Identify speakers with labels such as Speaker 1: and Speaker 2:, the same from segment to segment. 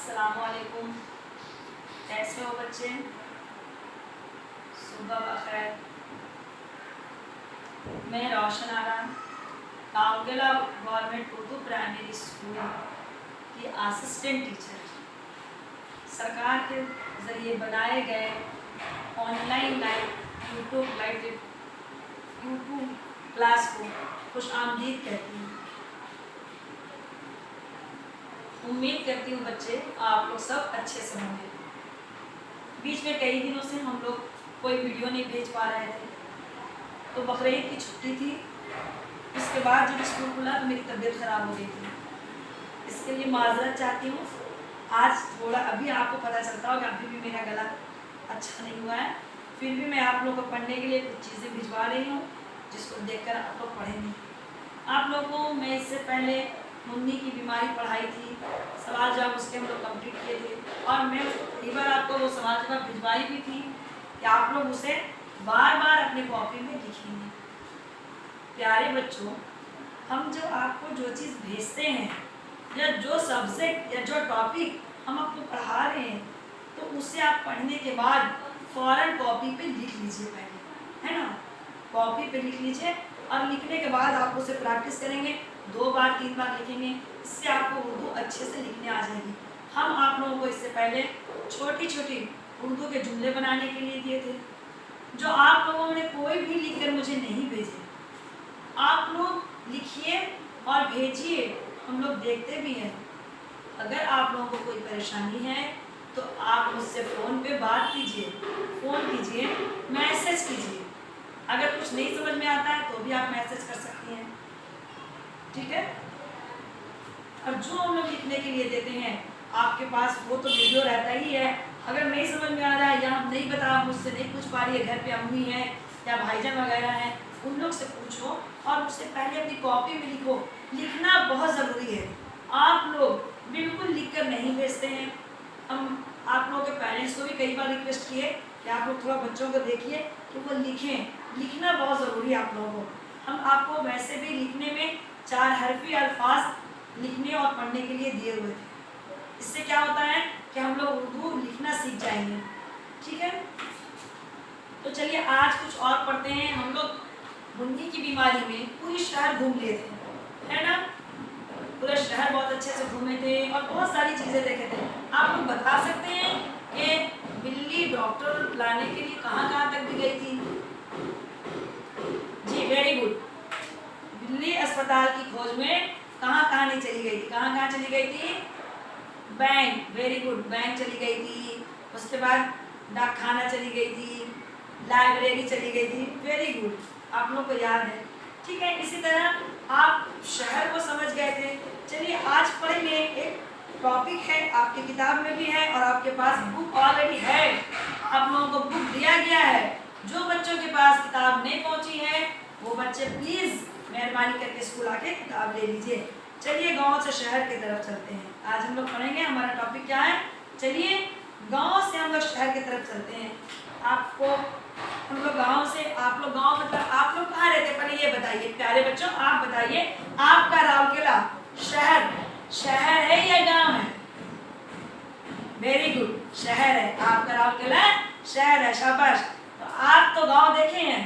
Speaker 1: अस्सलामुअलैकुम। कैसे हो बच्चे? सुबह बखैर। मैं रोशन आरा काउंगला गवर्नमेंट उर्दू प्राइमरी स्कूल की असिस्टेंट टीचर सरकार के ज़रिए बनाए गए ऑनलाइन यूट्यूब क्लास को खुश आमदीद कहती हूँ। उम्मीद करती हूँ बच्चे आप लोग सब अच्छे से होंगे। बीच में कई दिनों से हम लोग कोई वीडियो नहीं भेज पा रहे थे, तो बकरीद की छुट्टी थी। इसके बाद जब स्कूल खुला तो मेरी तबीयत ख़राब हो गई थी, इसके लिए माजरत चाहती हूँ। आज थोड़ा अभी आपको पता चलता होगा अभी भी मेरा गला अच्छा नहीं हुआ है, फिर भी मैं आप लोगों को पढ़ने के लिए कुछ चीज़ें भिजवा रही हूँ जिसको देखकर आप लोग पढ़ेंगे। आप लोगों को मैं इससे पहले मुन्नी की बीमारी पढ़ाई थी, सवाल जवाब उसके हम लोग कंप्लीट किए थे, और मैं कई बार आपको वो सवाल जवाब भिजवाई भी थी कि आप लोग उसे बार बार अपने कॉपी में लिखेंगे। प्यारे बच्चों, हम जो आपको जो चीज़ भेजते हैं या जो सब्जेक्ट या जो टॉपिक हम आपको पढ़ा रहे हैं, तो उसे आप पढ़ने के बाद फ़ौरन कॉपी पे लिख लीजिए पहले, है ना। कॉपी पे लिख लीजिए और लिखने के बाद आप उसे प्रैक्टिस करेंगे, 2 बार 3 बार लिखेंगे, इससे आपको उर्दू अच्छे से लिखने आ जाएगी। हम आप लोगों को इससे पहले छोटी छोटी उर्दू के जुमले बनाने के लिए दिए थे, जो आप लोगों ने कोई भी लिखकर मुझे नहीं भेजे। आप लोग लिखिए और भेजिए, हम लोग देखते भी हैं। अगर आप लोगों को कोई परेशानी है तो आप मुझसे फ़ोन पे बात कीजिए, फ़ोन कीजिए, मैसेज कीजिए। अगर कुछ नहीं समझ में आता है तो भी आप मैसेज कर सकती हैं, ठीक है। और जो हम लोग लिखने के लिए देते हैं आपके पास वो तो वीडियो रहता ही है। अगर नहीं समझ में आ रहा है या हम नहीं बता मुझसे नहीं पूछ पा रही है, घर पे अम्मी है या भाईजान वगैरह हैं, उन लोग से पूछो और उससे पहले अपनी कॉपी में लिखो। लिखना बहुत ज़रूरी है। आप लोग बिल्कुल लिख कर नहीं भेजते हैं। हम आप लोगों के पेरेंट्स को भी कई बार रिक्वेस्ट किए कि आप लोग थोड़ा बच्चों को देखिए कि वो लिखें। लिखना बहुत ज़रूरी है आप लोगों को। हम आपको वैसे भी लिखने में 4 हरफी अल्फाज लिखने और पढ़ने के लिए दिए हुए थे। इससे क्या होता है कि हम लोग उर्दू लिखना सीख जाएंगे, ठीक है। तो चलिए आज कुछ और पढ़ते हैं। हम लोग मुन्नी की बीमारी में पूरी शहर घूम लिए थे, है ना। पूरा शहर बहुत अच्छे से घूमे थे और बहुत सारी चीज़ें देखे थे। आप लोग बता सकते हैं कि बिल्ली डॉक्टर लाने के लिए कहाँ कहाँ तक भी गई थी? जी वेरी गुड। बिल्ली अस्पताल की खोज में कहाँ कहाँ नहीं चली गई थी? कहाँ कहाँ चली गई थी? बैंक, वेरी गुड, बैंक चली गई थी। उसके बाद डाकखाना चली गई थी, लाइब्रेरी चली गई थी, वेरी गुड, आप लोग को याद है, ठीक है। इसी तरह आप शहर को समझ गए थे। चलिए आज पढ़ेंगे, एक टॉपिक है आपकी किताब में भी है और आपके पास बुक ऑलरेडी है, आप लोगों को बुक दिया गया है। जो बच्चों के पास किताब नहीं पहुंची है वो बच्चे प्लीज़ मेहरबानी करके स्कूल आके किताब ले लीजिए। चलिए गांव से शहर की तरफ चलते हैं। आज हम लोग पढ़ेंगे, हमारा टॉपिक क्या है? चलिए गांव से हम लोग शहर की तरफ चलते हैं। आपको हम लोग गांव से, आप लोग गांव मतलब आप लोग कहाँ रहते हैं पहले ये बताइए प्यारे बच्चों। आप बताइए आपका राउरकेला शहर शहर है या गांव है? वेरी गुड, शहर है। आपका राउरकेला शहर है, शाबाश। तो आप तो गांव देखे हैं?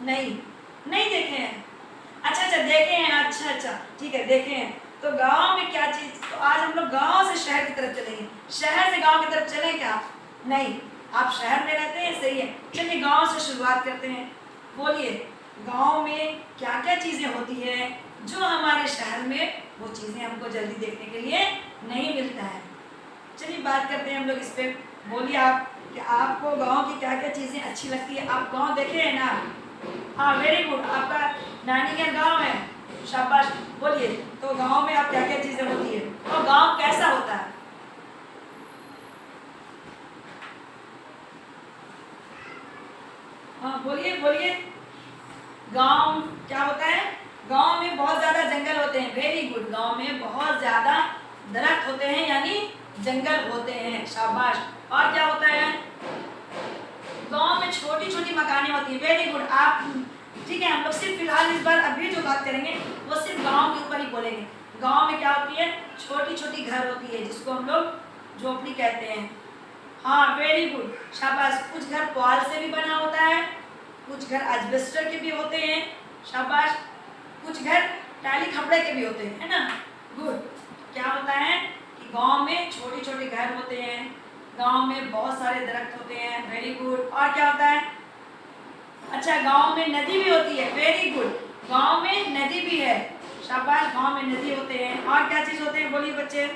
Speaker 1: नहीं देखे हैं? अच्छा देखे हैं, अच्छा ठीक है, देखे हैं। तो गांव में क्या चीज़, तो आज हम लोग गांव से शहर की तरफ चलेंगे। शहर से गांव की तरफ चलें क्या? नहीं, आप शहर में रहते हैं, सही है। चलिए गांव से शुरुआत करते हैं। बोलिए गांव में क्या क्या चीज़ें होती है जो हमारे शहर में वो चीज़ें हमको जल्दी देखने के लिए नहीं मिलता है। चलिए बात करते हैं हम लोग इस पर। बोलिए आप कि आपको गांव की क्या क्या चीज़ें अच्छी लगती है। आप गांव देखे हैं ना? हाँ वेरी गुड, आपका नानी का गाँव है, शाबाश। बोलिए तो गांव में आप क्या क्या चीज़ें होती है और गांव कैसा होता है? हाँ बोलिए गांव क्या होता है? गांव में बहुत ज़्यादा जंगल होते हैं, वेरी गुड। गांव में बहुत ज़्यादा दरख्त होते हैं यानी जंगल होते हैं, शाबाश। और क्या होता है? गांव में छोटी छोटी मकानें होती हैं, वेरी गुड। आप ठीक है, हम लोग सिर्फ फिलहाल इस बार अभी जो बात करेंगे वो सिर्फ गांव के ऊपर ही बोलेंगे। गांव में क्या होती है, छोटी छोटी घर होती है जिसको हम लोग झोपड़ी कहते हैं। हाँ वेरी गुड, शाबाश। कुछ घर पुआल से भी बना होता है, कुछ घर एस्बेस्टर के भी होते हैं, शाबाश। कुछ घर टाली खपड़े के भी होते हैं, है ना, गुड। क्या होता है कि गांव में छोटी छोटी घर होते हैं, गांव में बहुत सारे दरख्त होते हैं, वेरी गुड। और क्या होता है, अच्छा गांव में नदी भी होती है, वेरी गुड, गांव में नदी भी है, शाबाश, गांव में नदी होते हैं। और क्या चीज होते हैं, बोलिए बच्चे,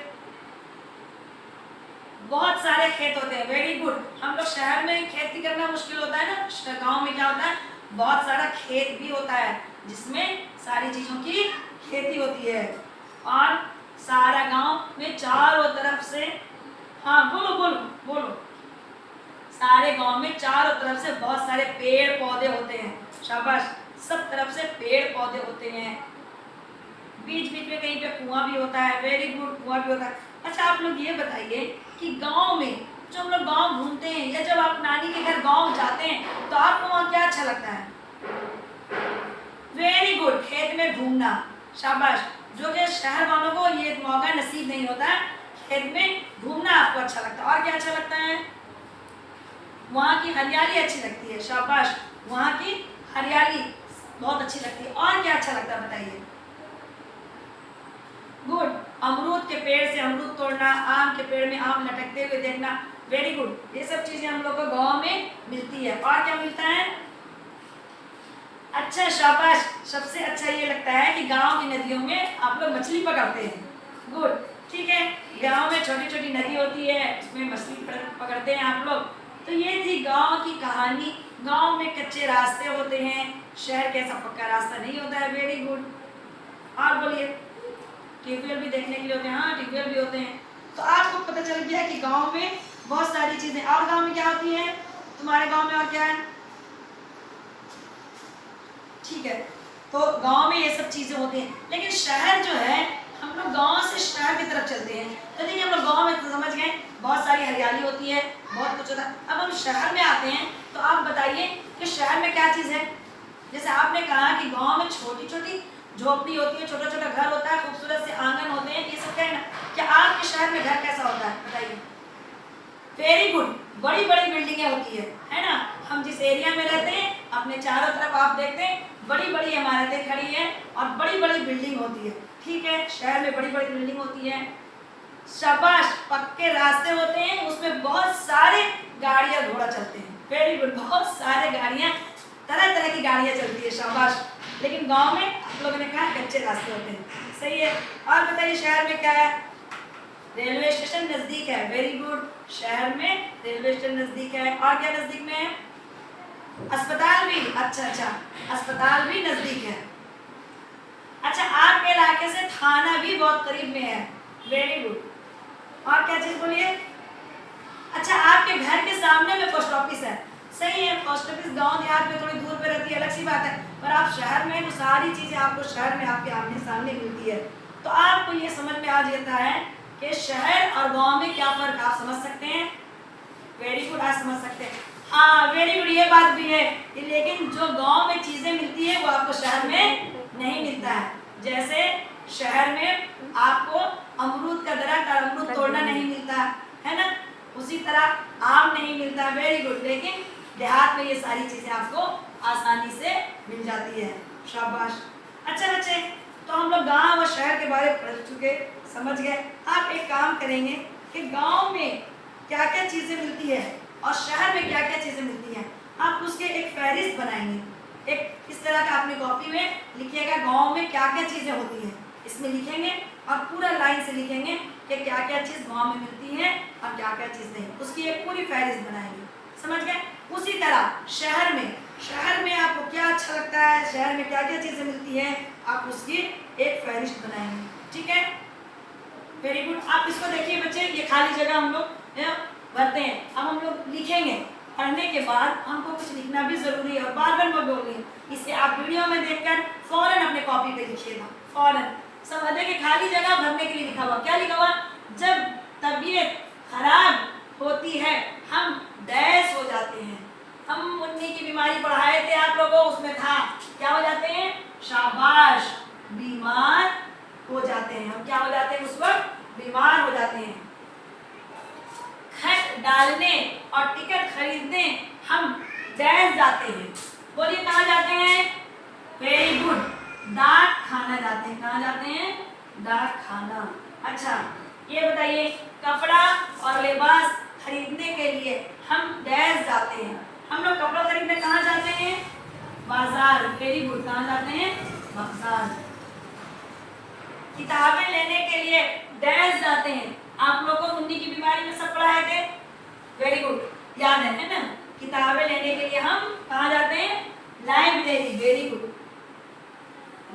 Speaker 1: बहुत सारे खेत होते हैं, वेरी गुड। हम लोग शहर में खेती करना मुश्किल होता है ना, गांव में क्या होता है, बहुत सारा खेत भी होता है जिसमें सारी चीजों की खेती होती है। और सारा गांव में चारों तरफ से, हाँ बोलो बोलो बोलो, सारे गांव में चारों तरफ से बहुत सारे पेड़ पौधे होते हैं, शाबाश, सब तरफ से पेड़ पौधे होते हैं। बीच बीच में कहीं पे कुआं भी होता है, वेरी गुड, कुआं भी होता है। अच्छा आप लोग ये बताइए कि गांव में जो हम लोग गांव घूमते हैं या जब आप नानी के घर गांव जाते हैं तो आपको वहाँ क्या अच्छा लगता है, वेरी गुड, खेत में घूमना, शाबाश। जो कि शहर वालों को ये मौका नसीब नहीं होता है, खेत में घूमना आपको अच्छा लगता है। और क्या अच्छा लगता है, वहाँ की हरियाली अच्छी लगती है, शाबाश, वहाँ की हरियाली बहुत अच्छी लगती है। और क्या अच्छा लगता है बताइए, गुड, अमरूद के पेड़ से अमरूद तोड़ना, आम के पेड़ में आम लटकते हुए देखना, वेरी गुड, ये सब चीजें हम लोग को गांव में मिलती है। और क्या मिलता है, अच्छा शाबाश, सबसे अच्छा ये लगता है कि गांव की नदियों में आप लोग मछली पकड़ते हैं, गुड, ठीक है, गांव में छोटी छोटी नदी होती है, उसमें मछली पकड़ते हैं आप लोग। तो ये थी गांव की कहानी। गांव में कच्चे रास्ते होते हैं, शहर कैसा पक्का रास्ता नहीं होता है, वेरी गुड। और बोलिए, ट्यूबवेल भी देखने के लिए होते हैं, हाँ ट्यूबवेल भी होते हैं। तो आपको पता चल गया कि गांव में बहुत सारी चीजें। और गांव में क्या होती है, तुम्हारे गांव में और क्या है, ठीक है, तो गांव में ये सब चीजें होती हैं। लेकिन शहर जो है, हम लोग गांव से शहर की तरफ चलते हैं तो देखिए, हम लोग गांव में तो समझ गए बहुत सारी हरियाली होती है, बहुत कुछ होता है। अब हम शहर में आते हैं तो आप बताइए कि शहर में क्या चीज है। जैसे आपने कहा कि गांव में छोटी छोटी झोपड़ी होती है, छोटा छोटा घर होता है, खूबसूरत से आंगन होते हैं, ये सब कहना। क्या आपके शहर में घर कैसा होता है बताइए, वेरी गुड, बड़ी बड़ी बिल्डिंगें होती है ना। हम जिस एरिया में रहते हैं अपने चारों तरफ आप देखते हैं बड़ी बड़ी इमारतें खड़ी हैं और बड़ी बड़ी बिल्डिंग होती है, ठीक है, शहर में बड़ी बड़ी बिल्डिंग होती है, शाबाश। पक्के रास्ते होते हैं, उसमें बहुत सारे गाड़ियां घोड़ा चलते हैं, वेरी गुड, बहुत सारे गाड़ियां, तरह तरह की गाड़ियां चलती है, शाबाश। लेकिन गांव में आप लोगों ने कहा कच्चे रास्ते होते हैं, सही है। और बताइए शहर में क्या है, रेलवे स्टेशन नजदीक है, वेरी गुड, शहर में रेलवे स्टेशन नजदीक है। और क्या नजदीक में है, अस्पताल भी, अच्छा, अस्पताल भी नजदीक है। अच्छा आपके इलाके से थाना भी बहुत करीब में है, वेरी गुड। और क्या चीज बोलिए, अच्छा आपके घर के सामने में पोस्ट ऑफिस है, सही है, पोस्ट ऑफिस गांव देहात में थोड़ी दूर पे रहती है, अलग सी बात है, पर आप शहर में तो सारी चीजें आपको शहर में आपके आमने सामने मिलती है। तो आपको ये समझ में आ जाता है कि शहर और गांव में क्या फर्क, आप समझ सकते हैं, वेरी गुड, आप समझ सकते हैं, हाँ वेरी गुड, ये बात भी है। लेकिन जो गांव में चीजें मिलती है वो आपको शहर में नहीं मिलता है। जैसे शहर में आपको अमरूद का दरख्त और अमरूद तोड़ना नहीं मिलता है ना, उसी तरह आम नहीं मिलता, वेरी गुड। लेकिन देहात में ये सारी चीजें आपको आसानी से मिल जाती है, शाबाश। अच्छा बच्चे, तो हम लोग गांव और शहर के बारे में पढ़ चुके, समझ गए। आप एक काम करेंगे कि गांव में क्या क्या चीजें मिलती है और शहर में क्या क्या चीजें मिलती हैं, आप उसके एक फहरिस्त बनाएंगे, एक इस तरह का अपनी कॉपी में लिखिएगा, गांव में क्या क्या चीजें होती हैं, इसमें लिखेंगे और पूरा लाइन से लिखेंगे कि क्या क्या चीज गांव में मिलती है और क्या क्या चीज नहीं, उसकी एक पूरी फहरिस्त बनाएंगे, समझ गए। उसी तरह शहर में आपको क्या अच्छा लगता है, शहर में क्या क्या चीजें मिलती हैं, आप उसकी एक फहरिस्त बनाएंगे, ठीक है, वेरी गुड। आप इसको देखिए बच्चे, ये खाली जगह हम लोग भरते हैं। अब हम लोग लिखेंगे, पढ़ने के बाद हमको कुछ लिखना भी जरूरी है और बार बार मैं बोल रही हूँ, इसे आप वीडियो में देखकर फौरन अपने कॉपी पे लिखिएगा, फौरन। सब देखिए खाली जगह भरने के लिए लिखा हुआ, क्या लिखा हुआ, जब तबीयत खराब होती है हम डैश हो जाते हैं। हम मुन्नी की बीमारी पढ़ाए थे आप लोगों, उसमें था क्या हो जाते हैं, शाबाश, बीमार हो जाते हैं, हम डालने और टिकट खरीदने हम डैश जाते हैं। बोलिए कहाँ जाते हैं? वेरी गुड, डाक खाना जाते हैं। कहाँ जाते हैं? डाक खाना। अच्छा ये बताइए, कपड़ा और लिबास खरीदने के लिए हम डैश जाते हैं। हम लोग कपड़ा खरीदने कहाँ जाते हैं? बाजार। वेरी गुड, कहाँ जाते हैं? बाजार। किताबें लेने के लिए डैश जाते हैं। आप लोगों को उन्नी की बीमारी में सब पढ़ाए थे। वेरी गुड, याद है ना? किताबें लेने के लिए हम कहाँ जाते हैं? लाइब्रेरी। वेरी गुड,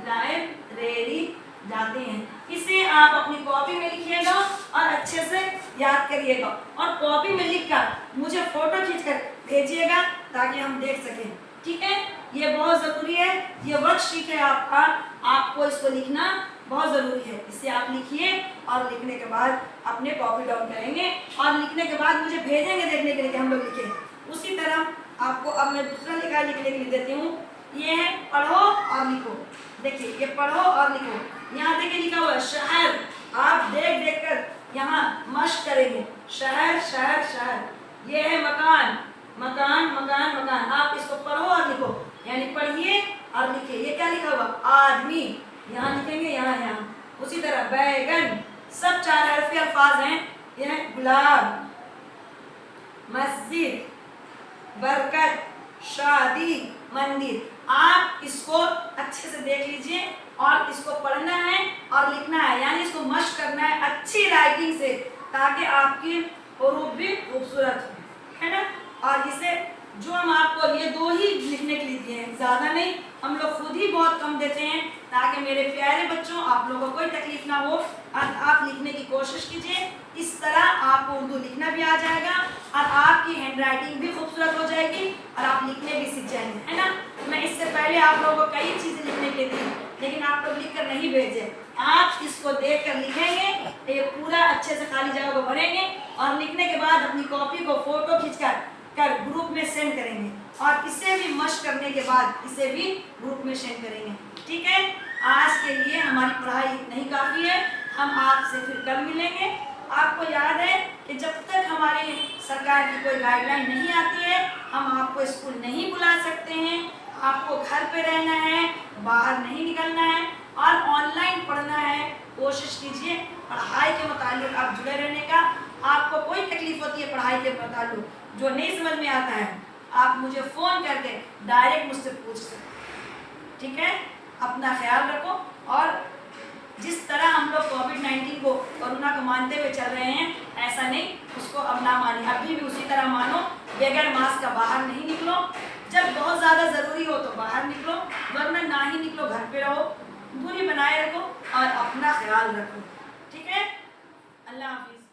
Speaker 1: लाइब्रेरी जाते हैं। इसे आप अपनी कॉपी में लिखिएगा और अच्छे से याद करिएगा और कॉपी में लिखकर मुझे फोटो खींचकर भेजिएगा ताकि हम देख सकें। ठीक है, ये बहुत ज़रूरी है। ये वर्कशीट है आपका, आपको इसको लिखना बहुत ज़रूरी है। इसे आप लिखिए और लिखने के बाद अपने कॉपी डाउन करेंगे और लिखने के बाद मुझे भेजेंगे देखने के लिए कि हम लोग लिखें। उसी तरह आपको अब मैं दूसरा लिखा लिखने के लिए देती हूँ। ये है पढ़ो और लिखो। देखिए ये पढ़ो और लिखो। यहाँ देखिए लिखा हुआ है शहर। आप देख देख कर यहाँ मश्क करेंगे। शहर शहर शहर। ये है मकान, मकान मकान मकान। आप इसको पढ़ो और लिखो, यानी पढ़िए और लिखिए। ये क्या लिखा हुआ? आदमी। यहाँ लिखेंगे, यहाँ यहाँ। उसी तरह बैगन, सब 4 हरफी अल्फाज हैं। यह है गुलाब, मस्जिद, बरकत, शादी, मंदिर। आप इसको अच्छे से देख लीजिए और इसको पढ़ना है और लिखना है, यानी इसको मश्क करना है अच्छी राइटिंग से ताकि आपकी हरूफ भी खूबसूरत हो, है ना? और इसे जो हम आपको ये 2 ही लिखने के लिए दिए हैं, ज़्यादा नहीं, हम लोग खुद ही बहुत कम देते हैं ताकि मेरे प्यारे बच्चों आप लोगों को कोई तकलीफ ना हो। और आप लिखने की कोशिश कीजिए। इस तरह आपको उर्दू लिखना भी आ जाएगा और आपकी हैंड राइटिंग भी खूबसूरत हो जाएगी और आप लिखने भी सीख जाएंगे, है ना? मैं इससे पहले आप लोगों को कई चीज़ें लिखने के लिए दी, लेकिन आप लोग लिख कर नहीं भेजे। आप इसको देख कर लिखेंगे, ये पूरा अच्छे से खाली जगह को भरेंगे और लिखने के बाद अपनी कॉपी को फोटो खींचकर ग्रुप में सेंड करेंगे और इसे भी मश्क करने के बाद इसे भी ग्रुप में सेंड करेंगे। ठीक है, आज के लिए हमारी पढ़ाई इतना ही काफ़ी है। हम आपसे फिर कल मिलेंगे। आपको याद है कि जब तक हमारी सरकार की कोई गाइडलाइन नहीं आती है हम आपको स्कूल नहीं बुला सकते हैं। आपको घर पे रहना है, बाहर नहीं निकलना है और ऑनलाइन पढ़ना है। कोशिश कीजिए पढ़ाई के मुताल्लिक आप जुड़े रहने का। आपको कोई तकलीफ होती है पढ़ाई के मुताल्लिक, जो नहीं समझ में आता है, आप मुझे फ़ोन करके डायरेक्ट मुझसे पूछ सकते हैं। ठीक है, अपना ख्याल रखो और जिस तरह हम लोग कोविड-19 को, कोरोना को मानते हुए चल रहे हैं, ऐसा नहीं उसको अब ना मानिए, अभी भी उसी तरह मानो। बगैर मास्क का बाहर नहीं निकलो। जब बहुत ज़्यादा ज़रूरी हो तो बाहर निकलो, वरना ना ही निकलो, घर पे रहो, दूरी बनाए रखो और अपना ख्याल रखो। ठीक है, अल्लाह हाफिज़।